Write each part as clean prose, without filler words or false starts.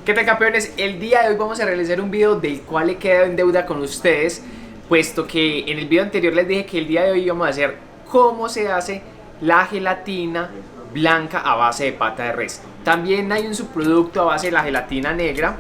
¿Qué tal, campeones? El día de hoy vamos a realizar un video del cual he quedado en deuda con ustedes, puesto que en el video anterior les dije que el día de hoy íbamos a hacer cómo se hace la gelatina blanca a base de pata de res. También hay un subproducto a base de la gelatina negra,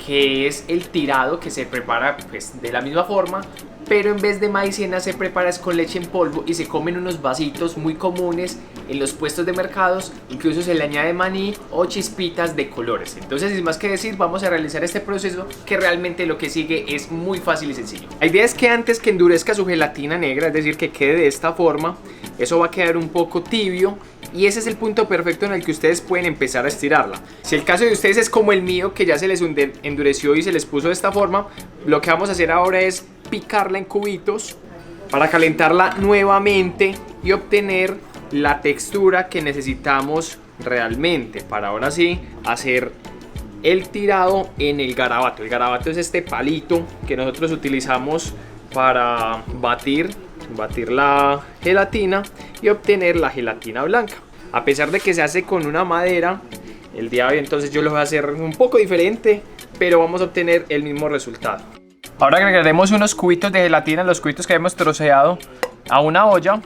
que es el tirado, que se prepara pues de la misma forma, pero en vez de maicena se prepara con leche en polvo y se comen unos vasitos muy comunes en los puestos de mercados. Incluso se le añade maní o chispitas de colores. Entonces, sin más que decir, vamos a realizar este proceso, que realmente lo que sigue es muy fácil y sencillo. La idea es que antes que endurezca su gelatina negra, es decir, que quede de esta forma, eso va a quedar un poco tibio, y ese es el punto perfecto en el que ustedes pueden empezar a estirarla. Si el caso de ustedes es como el mío, que ya se les endureció y se les puso de esta forma, lo que vamos a hacer ahora es picarla en cubitos para calentarla nuevamente y obtener la textura que necesitamos realmente para ahora sí hacer el tirado en el garabato. El garabato es este palito que nosotros utilizamos para batir la gelatina y obtener la gelatina blanca. A pesar de que se hace con una madera, el día de hoy entonces yo lo voy a hacer un poco diferente, pero vamos a obtener el mismo resultado. Ahora agregaremos unos cubitos de gelatina, los cubitos que hemos troceado, a una olla,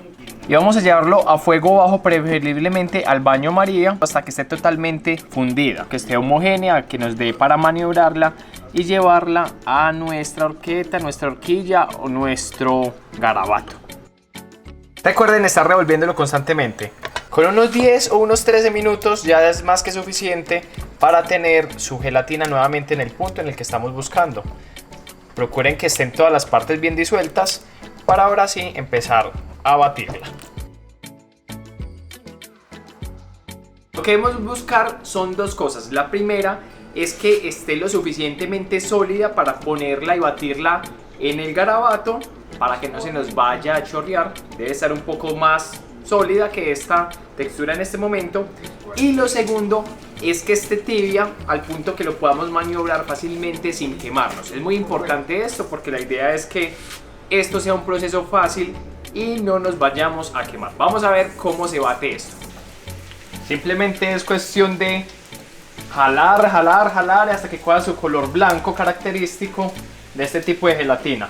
y vamos a llevarlo a fuego bajo, preferiblemente al baño María, hasta que esté totalmente fundida, que esté homogénea, que nos dé para maniobrarla y llevarla a nuestra horqueta, nuestra horquilla o nuestro garabato. Recuerden estar revolviéndolo constantemente. Con unos 10 o unos 13 minutos ya es más que suficiente para tener su gelatina nuevamente en el punto en el que estamos buscando. Procuren que estén todas las partes bien disueltas para ahora sí empezar a batirla. Lo que debemos buscar son dos cosas. La primera es que esté lo suficientemente sólida para ponerla y batirla en el garabato, para que no se nos vaya a chorrear. Debe estar un poco más sólida que esta textura en este momento. Y lo segundo es que esté tibia al punto que lo podamos maniobrar fácilmente sin quemarnos. Es muy importante esto, porque la idea es que esto sea un proceso fácil y no nos vayamos a quemar. Vamos a ver cómo se bate esto. Simplemente es cuestión de jalar hasta que coja su color blanco característico de este tipo de gelatina.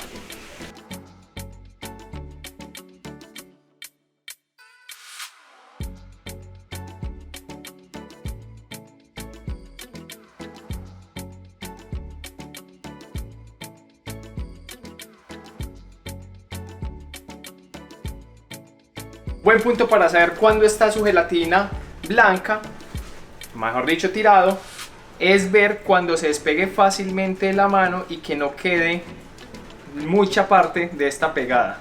Buen punto para saber cuándo está su gelatina blanca, mejor dicho tirado, es ver cuando se despegue fácilmente de la mano y que no quede mucha parte de esta pegada.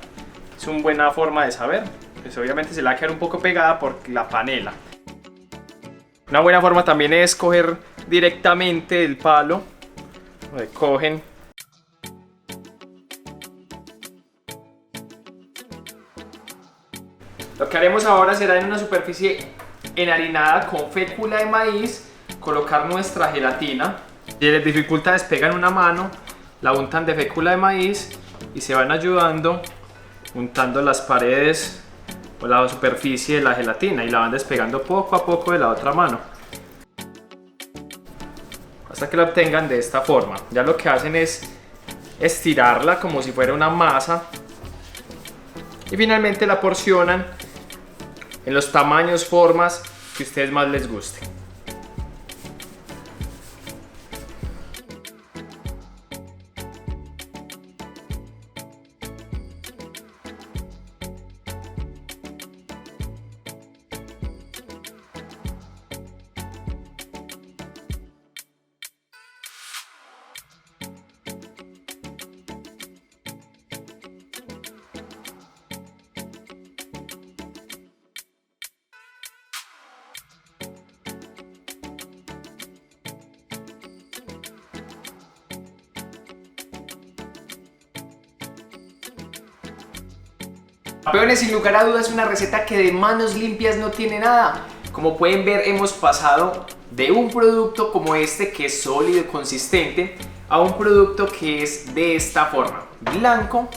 Es una buena forma de saber. Pues obviamente se le va a quedar un poco pegada por la panela. Una buena forma también es coger directamente el palo. Cogen Lo que haremos ahora será, en una superficie enharinada con fécula de maíz, colocar nuestra gelatina. Si les dificulta despegar una mano, la untan de fécula de maíz y se van ayudando untando las paredes o la superficie de la gelatina, y la van despegando poco a poco de la otra mano hasta que la obtengan de esta forma. Ya lo que hacen es estirarla como si fuera una masa y finalmente la porcionan en los tamaños, formas que a ustedes más les guste. Campeones, sin lugar a dudas, una receta que de manos limpias no tiene nada. Como pueden ver, hemos pasado de un producto como este, que es sólido y consistente, a un producto que es de esta forma, blanco,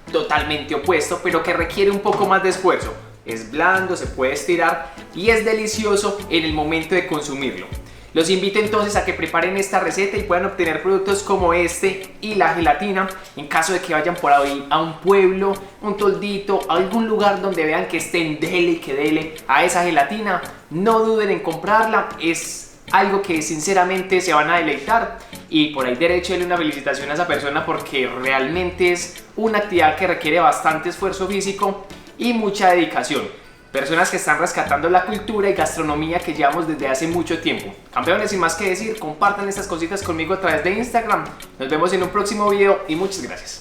totalmente opuesto, pero que requiere un poco más de esfuerzo. Es blando, se puede estirar y es delicioso en el momento de consumirlo. Los invito entonces a que preparen esta receta y puedan obtener productos como este y la gelatina en caso de que vayan por ahí a un pueblo, un toldito, a algún lugar donde vean que estén dele y que dele a esa gelatina. No duden en comprarla, es algo que sinceramente se van a deleitar y por ahí derecho darle una felicitación a esa persona porque realmente es una actividad que requiere bastante esfuerzo físico y mucha dedicación. Personas que están rescatando la cultura y gastronomía que llevamos desde hace mucho tiempo. Campeones, sin más que decir, compartan estas cositas conmigo a través de Instagram. Nos vemos en un próximo video y muchas gracias.